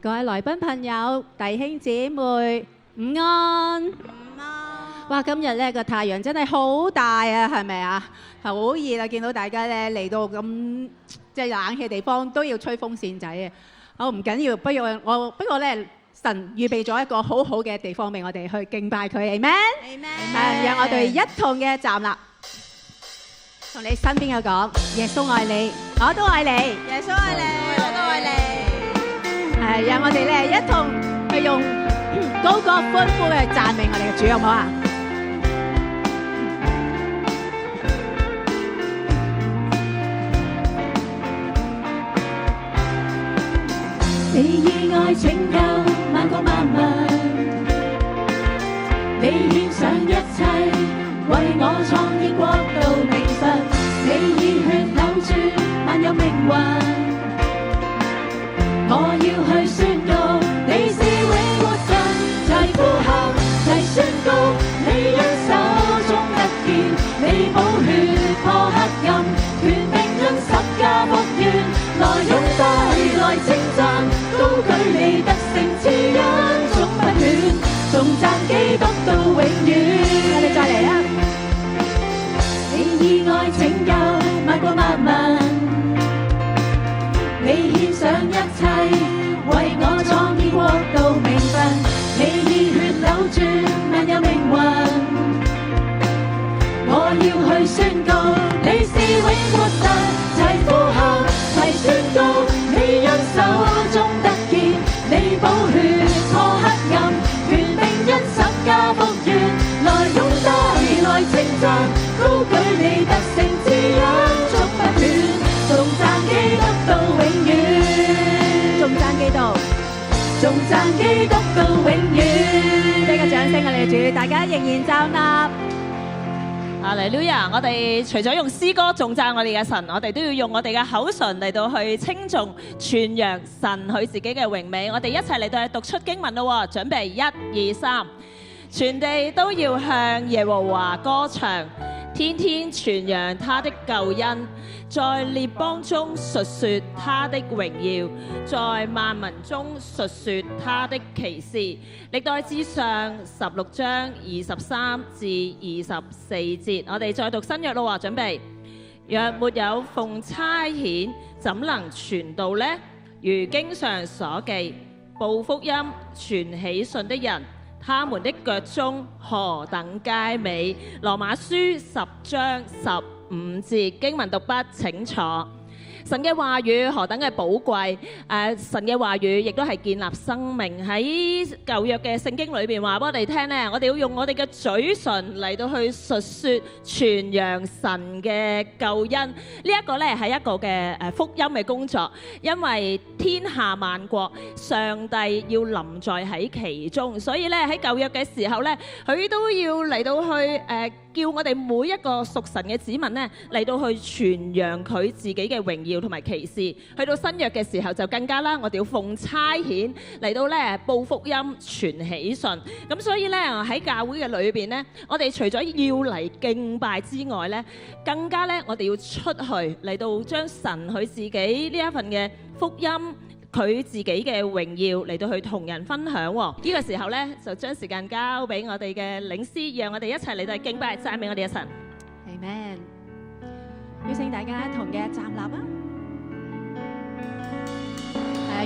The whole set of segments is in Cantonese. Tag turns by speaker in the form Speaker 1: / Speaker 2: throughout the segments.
Speaker 1: 各位來賓朋友、弟兄姊妹，午安！午安！哇，今日呢個太陽真係好大啊，係咪啊？好熱啊！見到大家呢嚟到咁即係冷氣地方都要吹風扇仔啊！好唔緊要，不過呢，神預備咗一個好好嘅地方俾我哋去敬拜佢，Amen！Amen！讓我哋一同嘅站立，同你身邊嘅講，耶穌愛你，我都愛你，耶穌愛你，我都愛你。讓我哋咧一同去用高歌歡呼去讚美我哋嘅主，好唔好啊？
Speaker 2: 你以愛拯救萬國萬民，你獻上一切，為我創建國度名分，你以血扭轉萬有命運。我要去宣告，你是永活神，齊呼喊，齊宣告，你因手中得見，你寶血破黑暗，權柄因十架復原，來擁戴，來稱讚，高舉你得勝賜恩總不斷，頌讚基督到永遠。我哋再嚟啊！你以愛拯救萬國萬民。你獻上一切，為我創建國度名分，你以血扭轉萬有命運。我要去宣告，你是永活神，齊呼喊，齊宣告，你因手中得見，你寶血破黑暗，權柄因十架復原，來擁戴，來稱讚，高舉你得勝賜恩總不斷，頌讚基督到永遠，
Speaker 1: 頌讚基督，
Speaker 2: 頌讚基督到永遠。
Speaker 1: 俾個掌聲我哋主，大家仍然站立。
Speaker 3: 哈利路亞！我哋除咗用詩歌頌讚我哋嘅神，我哋都要用我哋嘅口唇嚟到去稱頌傳揚神佢自己嘅榮美。我哋一齊嚟到去讀出經文咯，準備1、2、3，全地都要向耶和華歌唱，天天傳揚他的救恩，在列邦中述說他的榮耀，在萬民中述說他的奇事。歷代志上16章23至24節，我哋再讀新約咯，準備。若沒有奉差遣，怎能傳道呢？如經上所記，報福音傳喜信的人，他們的腳蹤何等佳美。羅馬書10章15節，經文讀筆請坐。神嘅話語何等嘅寶貴，神嘅話語亦都係建立生命。喺舊約嘅聖經裏邊話俾我哋聽呢，我哋要用我哋嘅嘴唇嚟到去述說傳揚神嘅救恩。呢一個呢係一個嘅福音嘅工作，因為天下萬國上帝要臨在喺其中，所以呢喺舊約嘅時候呢，佢都要嚟到去叫我哋每一個屬神嘅子民呢嚟到去傳揚佢自己嘅榮耀同埋奇事。去到新約嘅時候就更加啦，我哋要奉差遣嚟到呢報福音傳喜信。咁所以呢喺教會嘅裏邊呢，我哋除咗要嚟敬拜之外呢，更加呢我哋要出去嚟到將神佢自己呢一份嘅福音，佢自己嘅榮耀嚟到去同人分享。呢個時候呢，就將時間交俾我哋嘅領詩，讓我哋一齊嚟到敬拜讚美我哋嘅神。
Speaker 1: Amen！邀請大家一同嘅站立啊！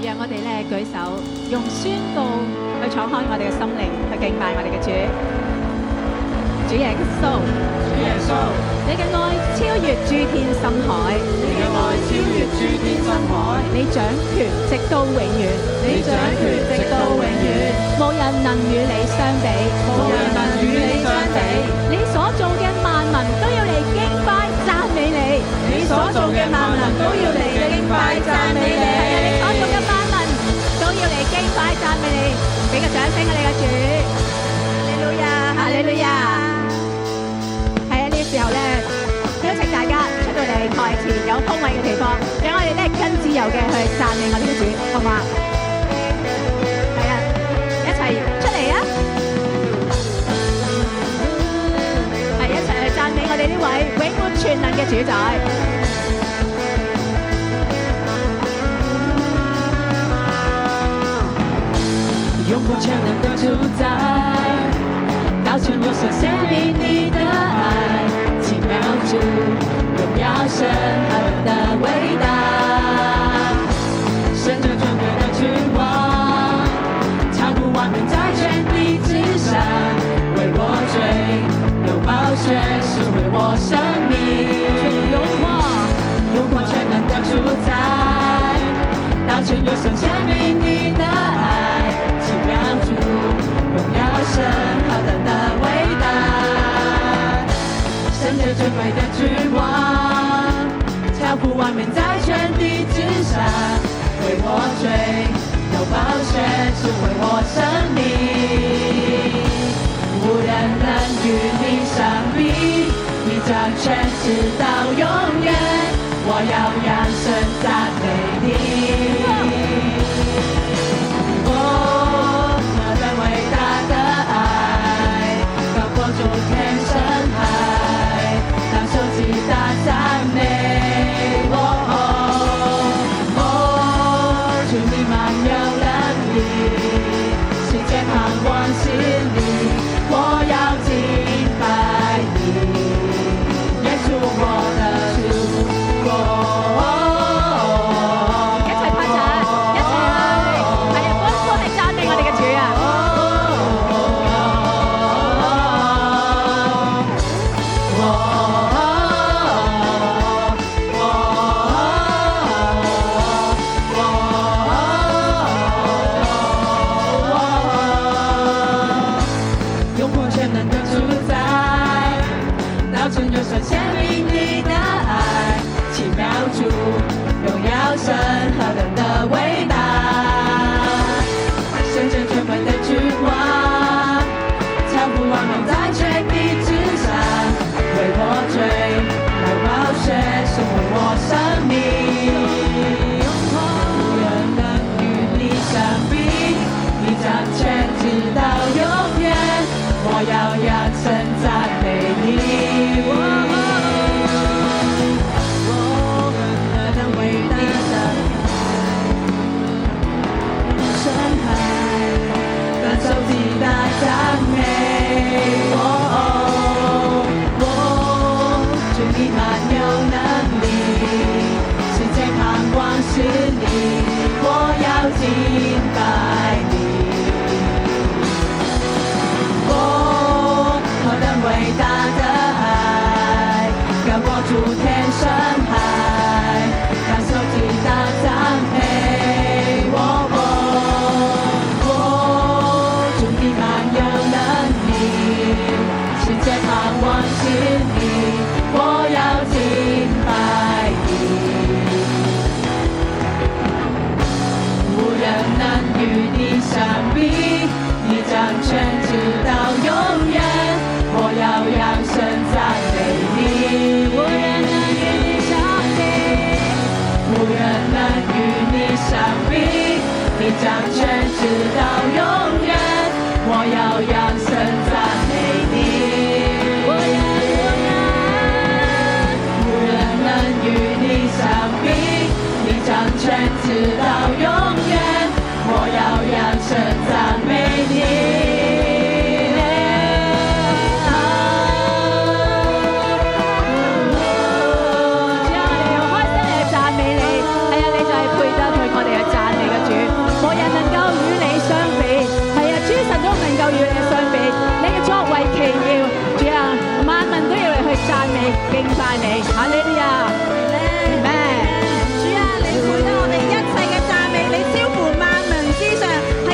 Speaker 1: 讓我哋咧舉手，用宣告去敞開我哋嘅心靈，去敬拜我哋嘅主。主耶穌，主耶穌，你嘅愛超越諸天深海，你嘅愛超越諸天深海，你掌權直到永遠，你掌權直到永遠，無人能與你相比，無人能與你相比。你所做嘅萬民都要嚟敬拜讚美你，你所做嘅萬民都要嚟敬拜讚美你，係啊，你所做嘅萬民都要嚟敬拜讚美你。俾個掌聲啊，你嘅主，哈利路亞，哈利路亞。時候咧，邀請大家出到嚟台前有空位嘅地方，讓我哋咧更自由嘅去讚美我哋嘅主，好唔好啊？係啊，一齊出嚟啊！係一齊去讚美我哋呢位永活全能嘅主宰。
Speaker 2: 永不全能的主宰，道成肉身显明你的爱，奇妙主，荣耀神何等的伟大，神着尊贵的君王，超乎万民在全地之上，为我罪流宝血，是为我生命，荣光全能的主宰，道成肉身显明你的爱，奇妙主，荣耀神何等的伟大，神着尊贵的君王，超乎万民在全地之上，为我罪流宝血，是为我生命，无人能与你相比，你掌权直到永远，我要扬声赞美你。哦，何等伟大的爱，高过诸天深海，当受极大赞美。主你满有能力，世界盼望心里，我要敬拜你，耶稣我的主。
Speaker 1: 一齊拍掌，一齊係啊，歡喜讚美我哋嘅主啊！
Speaker 2: 永活全能的主宰，道成肉身显明你的爱，奇妙主，荣耀神何等的伟大，神着尊贵的君王，超乎万民在全地之上，为我罪流宝血，是为我生命，无人能与你相比，你掌权直到永远，我要扬声赞美你。何等伟大的深海，感受极大赞美。主你满有能力，世界盼望是你，我要敬拜你。何等伟大的爱，高过诸天深海，感受极大赞美。主你满有能力，世界盼望是你，我要敬拜你，无人能与你相比，你掌权直到永远，我要扬声赞美你。无人能与你相比，无人能与你相比，你掌权直到永远，我要扬声赞美你。无人能与你相比，你掌权直到永远，我要扬声赞美你。
Speaker 1: 敬拜你，哈利路亞，阿們。
Speaker 3: 主啊，你配得我哋一切嘅讚美，你超乎萬民之上，係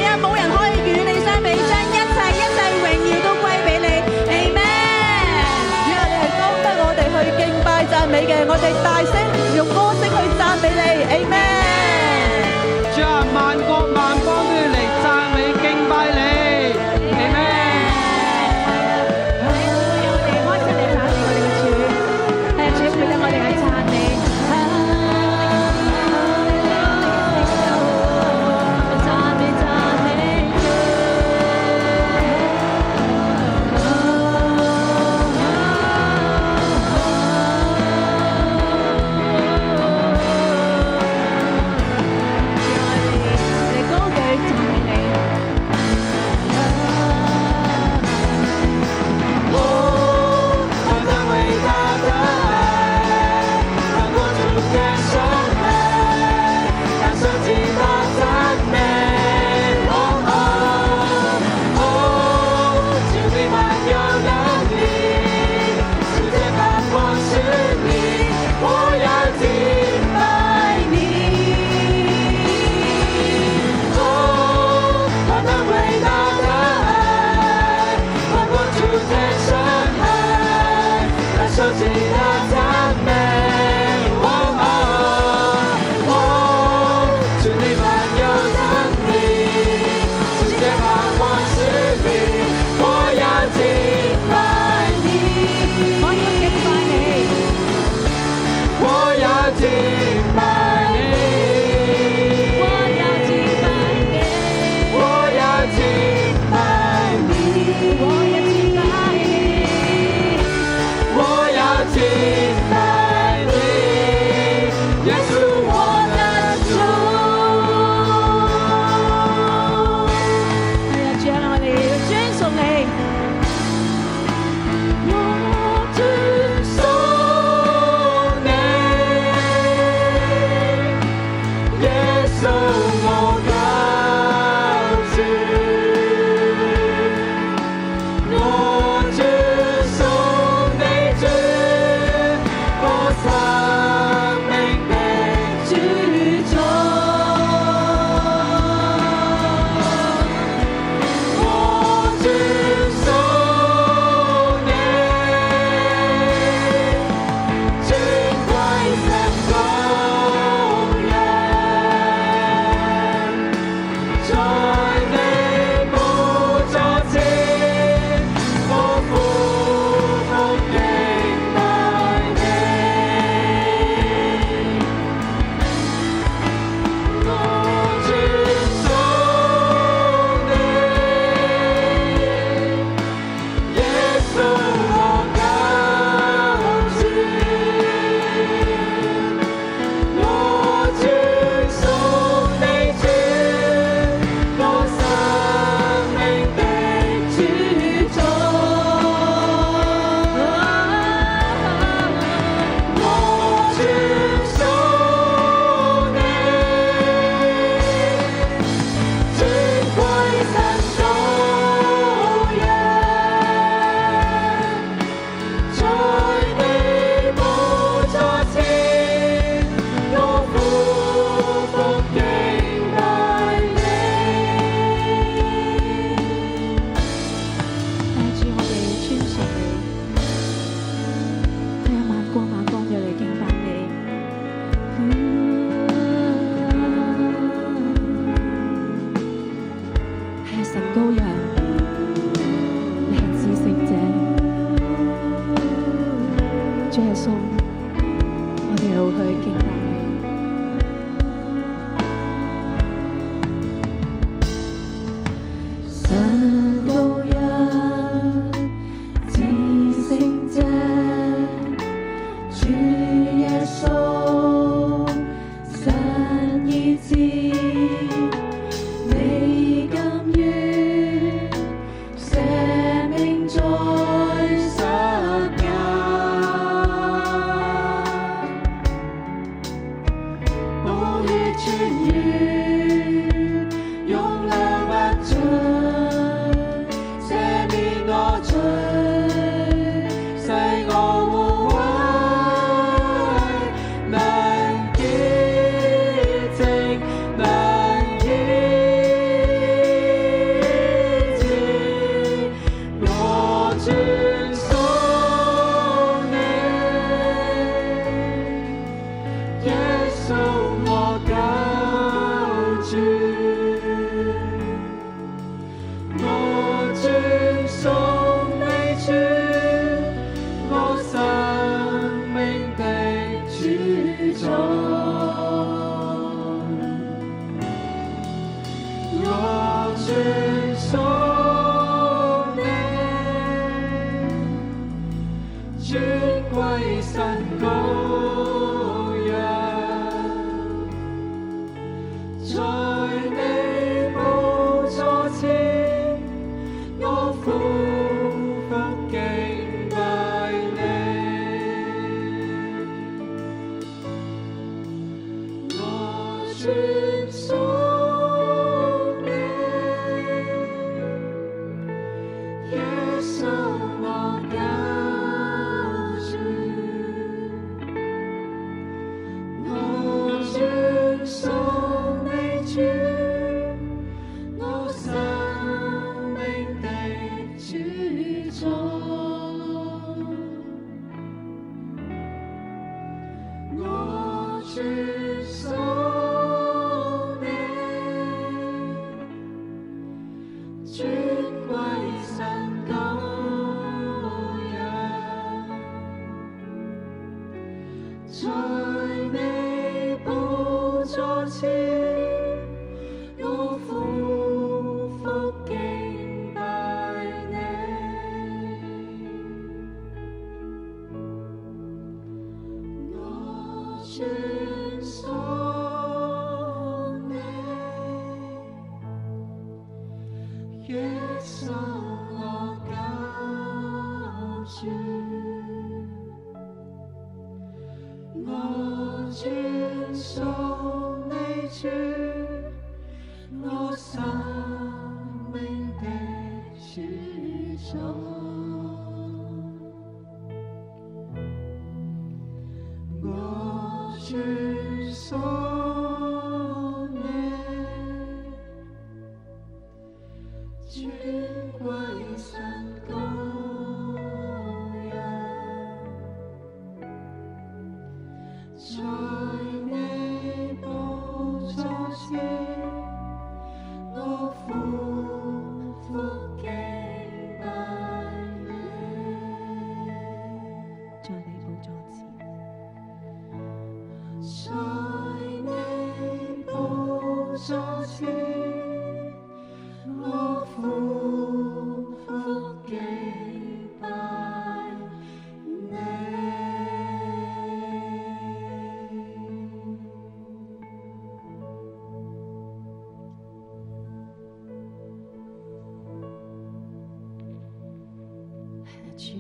Speaker 2: 主，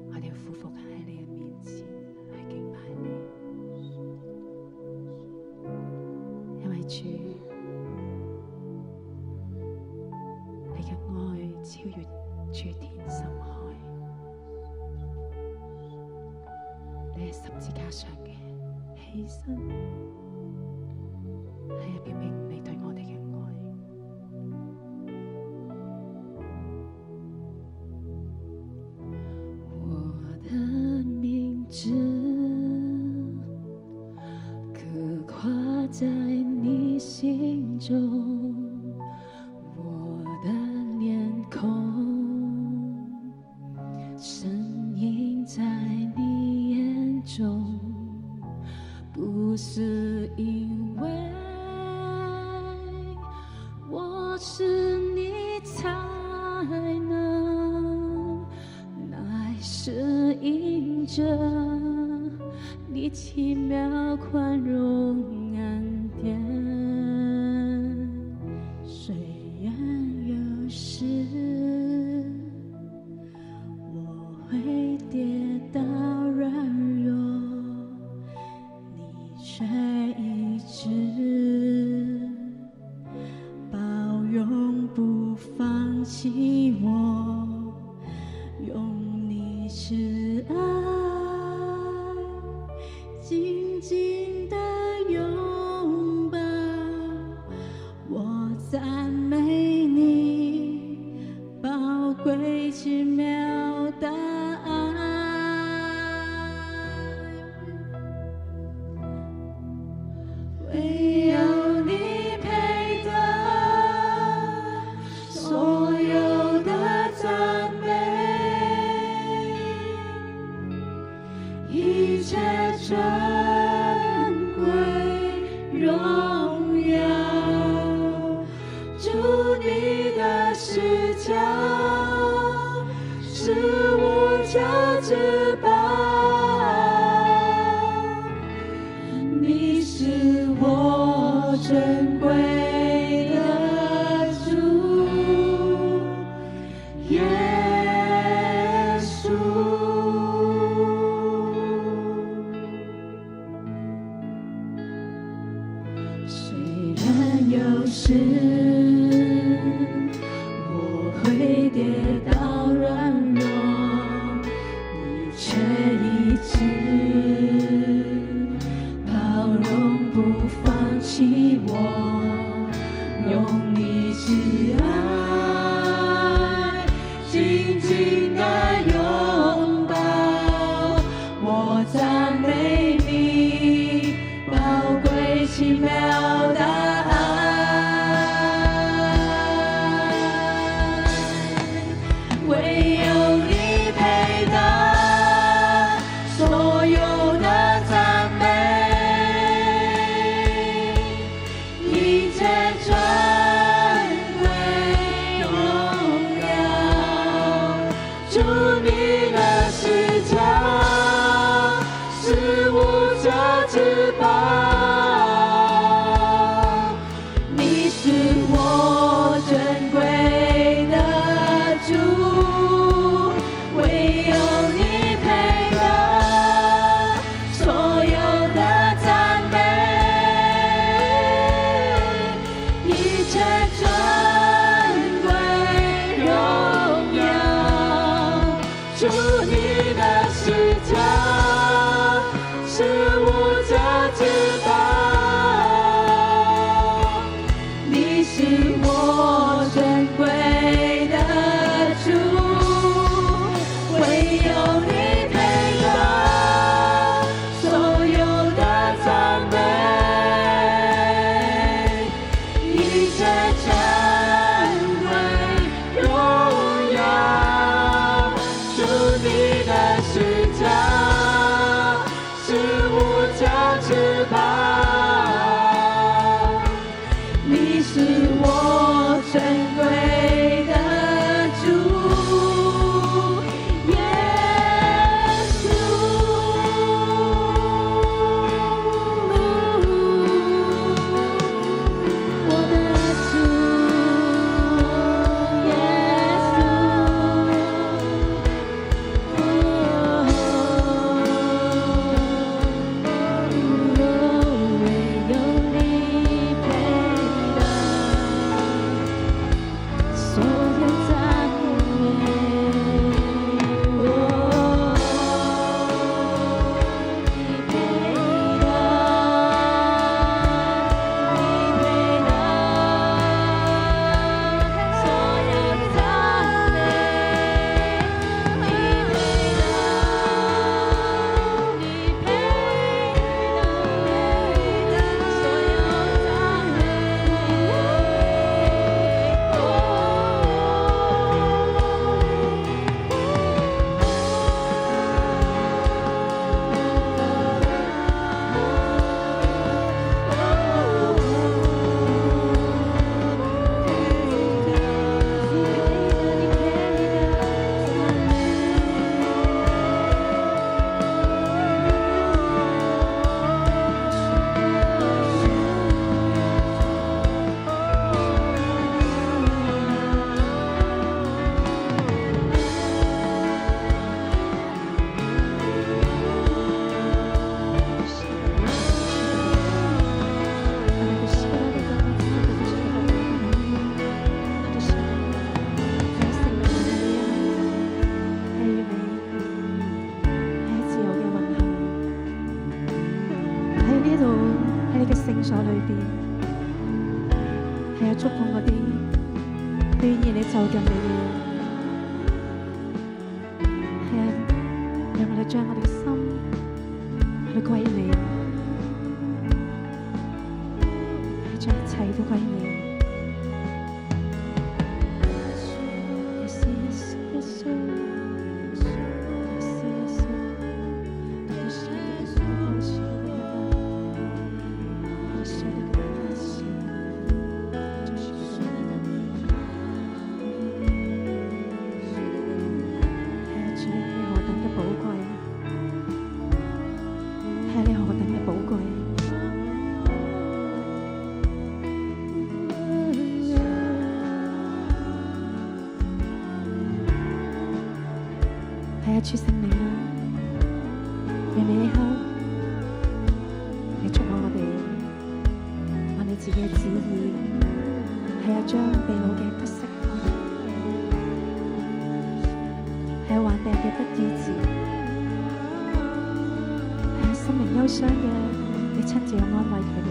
Speaker 2: 我哋要俯伏喺你嘅面前去敬拜你，因為主，你嘅愛超越諸天深海，你喺十字架上嘅犧牲，係表明你對我哋嘅愛。在你心中，我的臉孔，身影在你眼中，不是因為我是你才能，乃是因着你奇妙寬容。雖然有時我會跌倒軟弱，你卻一直包容不放棄我，用你慈愛緊緊地擁抱我，讚美你寶貴奇妙的愛，唯有你配得所有的讚美，一切珍貴榮家，是无价之宝。你是我珍贵的主，耶稣。虽然有时我会跌倒软弱，你却一直包容不放弃我，用你之爱紧紧地拥抱。我赞美你宝贵奇妙的爱，唯有你配得所有的赞美，一切尊贵荣耀。主你的施加是无价之宝，你是我珍贵的主，唯有你配得所有的赞美，一切尊贵荣耀。主你的施加是无价之宝，你是我珍贵的主，唯有你配得所有的赞美，一切珍贵荣耀。主你的施加是无价之宝，你是我珍贵的主，耶稣。我的主，耶稣。唯有你配得所有赞美，你配得，所有赞美，你配得，你配得所有赞美。聖所裏邊，係啊，觸碰嗰啲願意你就近你嘅人，係啊，讓我哋將我哋嘅心去歸你，係將一切都歸你。係主聖靈啊，讓你呢刻你觸摸我哋，按你自己嘅旨意，係啊，將被擄嘅得釋放，係啊，患病嘅得醫治，係啊，心靈憂傷嘅，你親自去安慰佢哋。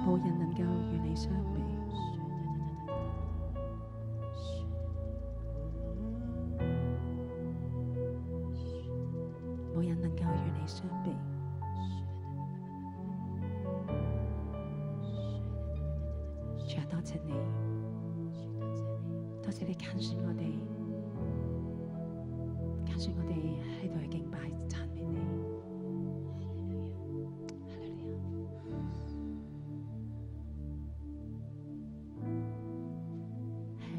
Speaker 2: 冇人能夠與你相比，冇人能夠與你相比。主啊，多謝你，多謝你揀選我哋，揀選我哋喺度去敬拜讚美你。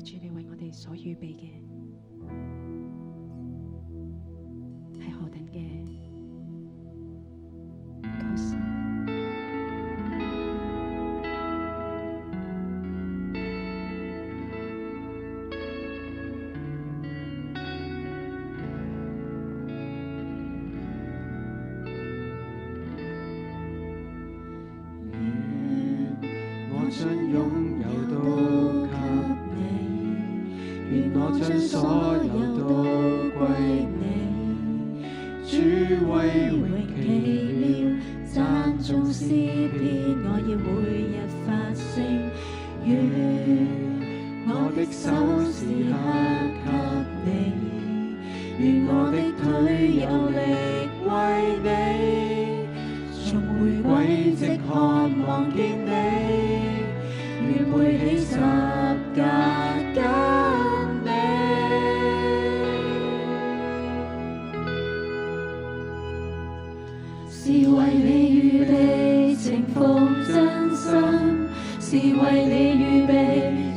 Speaker 2: 主，你為我哋所預備嘅係何等嘅高深。
Speaker 4: 我將擁有都給你，願我將所有都歸你。主為榮奇妙，讚頌詩篇，我要每日發聲。願我的手時刻給你，願我的腿有力為你，從回歸即渴望見你。願背起十架跟你，是為你預備情奉真心，是為你預備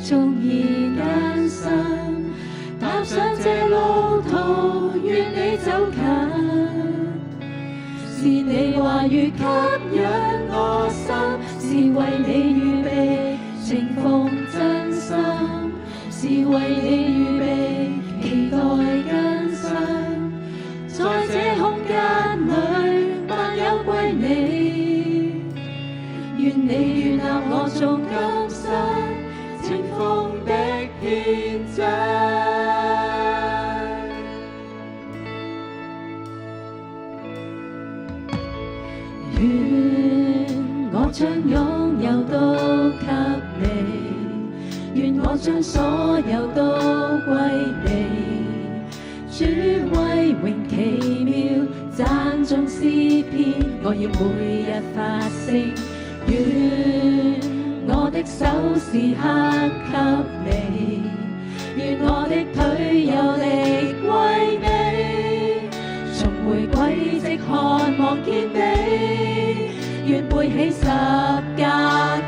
Speaker 4: 縱然艱辛，踏上這路途願你走近，是你話語吸引我心，是為你預備情奉真心，是為你預備期待更新，在這空間裏萬有歸你，願你悅納我眾今生情奉的獻祭。願我將擁有都給你，願我將所有都歸你。主為榮奇妙，讚頌詩篇，我要每日發聲。願我的手時刻給你，願我的腿有力為你，從回歸即渴望見你，願背起十架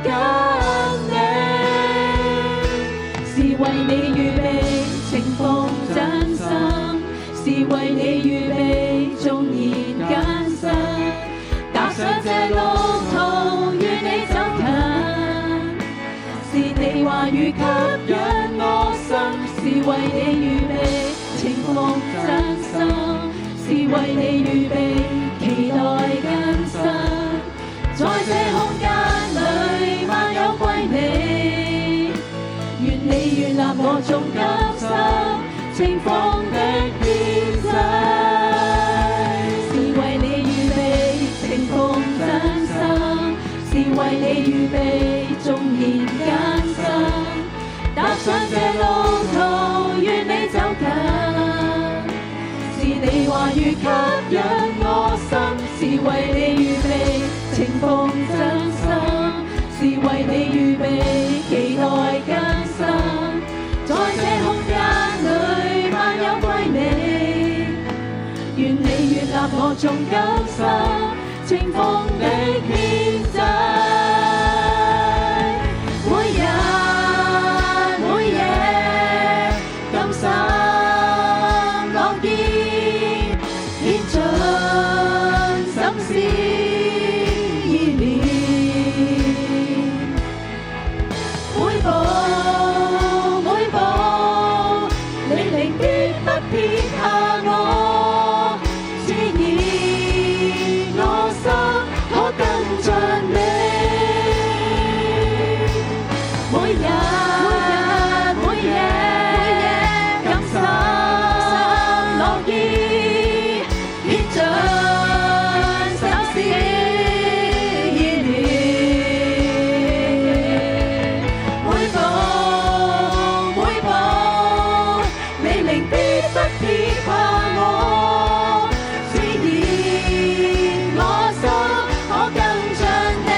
Speaker 4: 跟你，是為你預備情奉真心，是為你預備縱然艱辛，踏上這路途與你走近，是你話語吸引我心，是為你預備情奉真心，是為你預備期待更新，在這空間裏萬有歸你，願你悅納我眾今生情奉的獻祭，是為你預備情奉真心，是為你預備縱然艱辛，踏上這路途願你走近，
Speaker 2: 話語吸引我心，是為你預備情況真心，是為你預備期待更新。在這空間裏萬有歸你，願你悅納我眾今生情況的獻祭。每日每夜甘心樂意獻盡心思意念，每步每步你靈必不撇下我，指引我心可跟着你。每日每夜甘心樂意獻盡心思意念，每步每步你靈必不撇下我，指引我心可跟着你。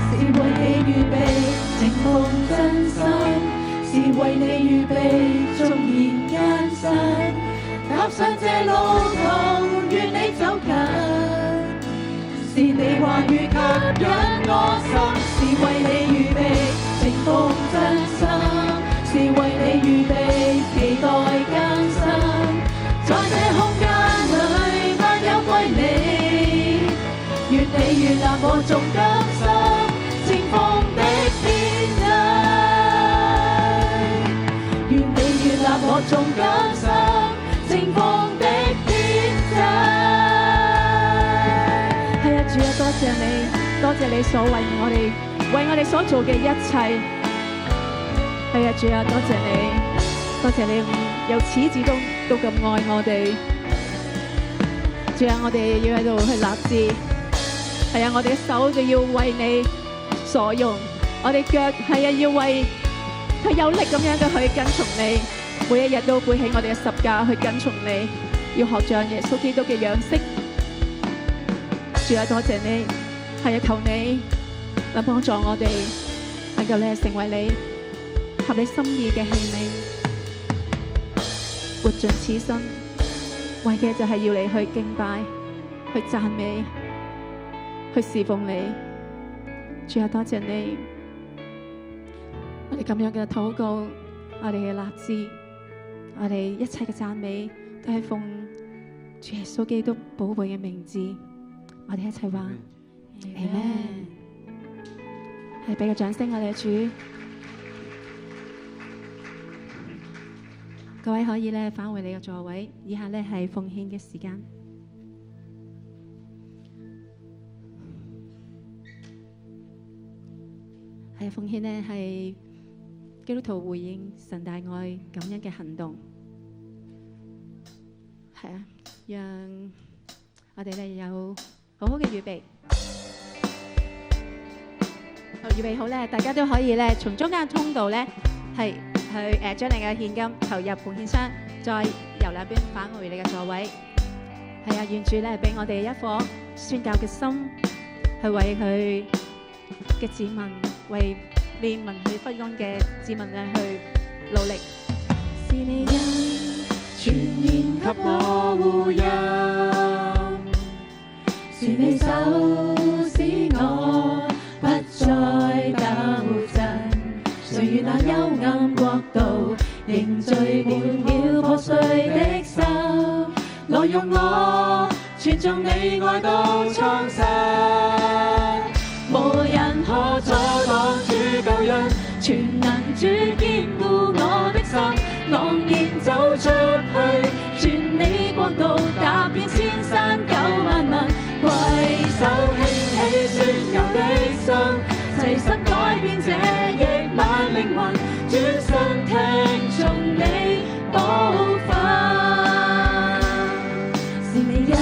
Speaker 2: 是為你預備情況真心，是為你預備縱然艱辛，踏上這路途願你走近，是你話語吸引我心，是為你預備情況真心，是為你預備期待更新。在這空間裏萬有歸你，願你悅納我眾今生情況的獻祭，願你悅納我眾今生情況的獻祭。
Speaker 1: 係啊，主啊，多謝你，多謝你所為我哋所做嘅一切。係啊，主啊，多謝你，多謝你由始至終都咁愛我哋。主啊，我哋要喺度去立志。係啊，我哋嘅手就要為你所用，我哋腳係啊要係有力咁樣嘅去跟從你，每一日都背起我哋嘅十架去跟從你，要學像耶穌基督嘅樣式。主啊，多謝你，係啊，求你嚟幫助我哋，能夠咧成為你合你心意嘅器皿，活盡此生，為嘅就係要你去敬拜、去讚美、去侍奉你。主啊，多謝你，我哋咁樣嘅禱告，我哋嘅立志，我哋一切嘅讚美都係奉主耶穌基督寶貝嘅名字，我哋一齊話阿們。係俾個掌聲我哋嘅主。各位可以咧返回你嘅座位，以下咧係奉獻嘅時間。係奉獻呢係基督徒回應神大愛感恩嘅行動。係啊，讓我哋咧有好好嘅預備。好，預備好咧，大家都可以咧從中間通道咧係去將你嘅獻金投入奉獻箱，再由兩邊返回你嘅座位。係啊，願主咧俾我哋一顆宣教嘅心，去為佢嘅子民，為憐憫去不安嘅子民咧去努力。是你恩全然給我護蔭，是你手使我不再抖震，誰願那幽暗國度凝聚滿了破碎的心，來用我傳頌你愛到創世，無人可阻擋主救恩，全能主堅固我的心，昂然走出去，傳你國度，踏遍千山九萬民，攜手興起宣教的心，齊心改變這億萬靈魂，轉身聽從你步伐，是你恩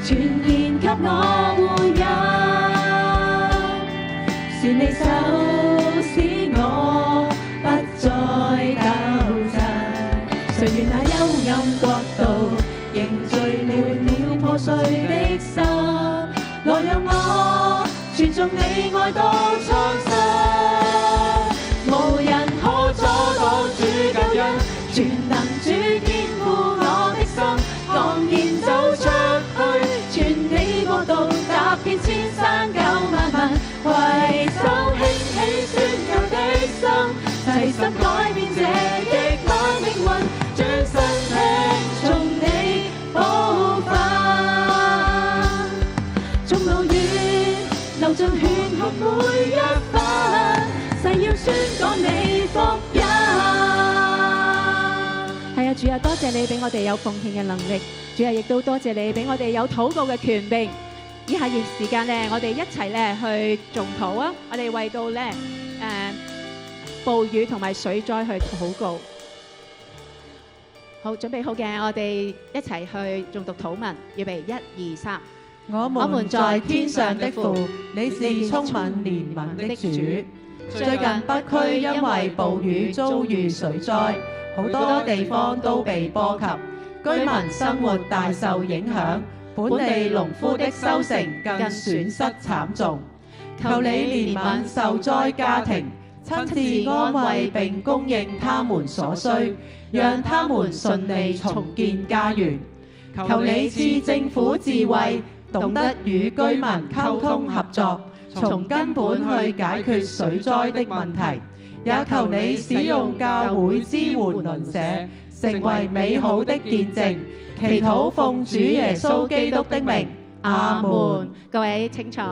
Speaker 1: 全然給我護蔭，是你手使我不再抖震，誰願那幽暗國
Speaker 2: 來讓我傳頌你愛到蒼生，無人可阻擋主救恩，全能主堅固我的心，昂然走出去，傳你國度，踏遍千山九萬民，攜手興起宣教的心，齊心改變這億萬命運，將生命從你補發，縱路遠流盡血汗每一分，誓要宣講你福音。
Speaker 1: 係啊，主啊，多謝你俾我哋有奉獻嘅能力，主啊，亦都多謝你俾我哋有禱告嘅權柄。以下時間咧，我哋一齊咧去誦禱啊！我哋為到咧暴雨同埋水災去禱告。好，準備好嘅，我哋一齊去誦讀禱文。預備1、2、3。
Speaker 2: 我們在天上的父，你是充滿憐憫的主。最近北區因為暴雨遭遇水災，好多地方都被波及，居民生活大受影響，本地農夫的收成更損失慘重。求你憐憫受災家庭，親自安慰並供應他們所需，讓他們順利重建家園。求你賜政府智慧，懂得與居民溝通合作，從根本去解決水災的問題。也求你使用教會支援鄰舍，成為美好的見證。祈禱奉主耶穌基督的名，阿門。
Speaker 1: 各位請坐。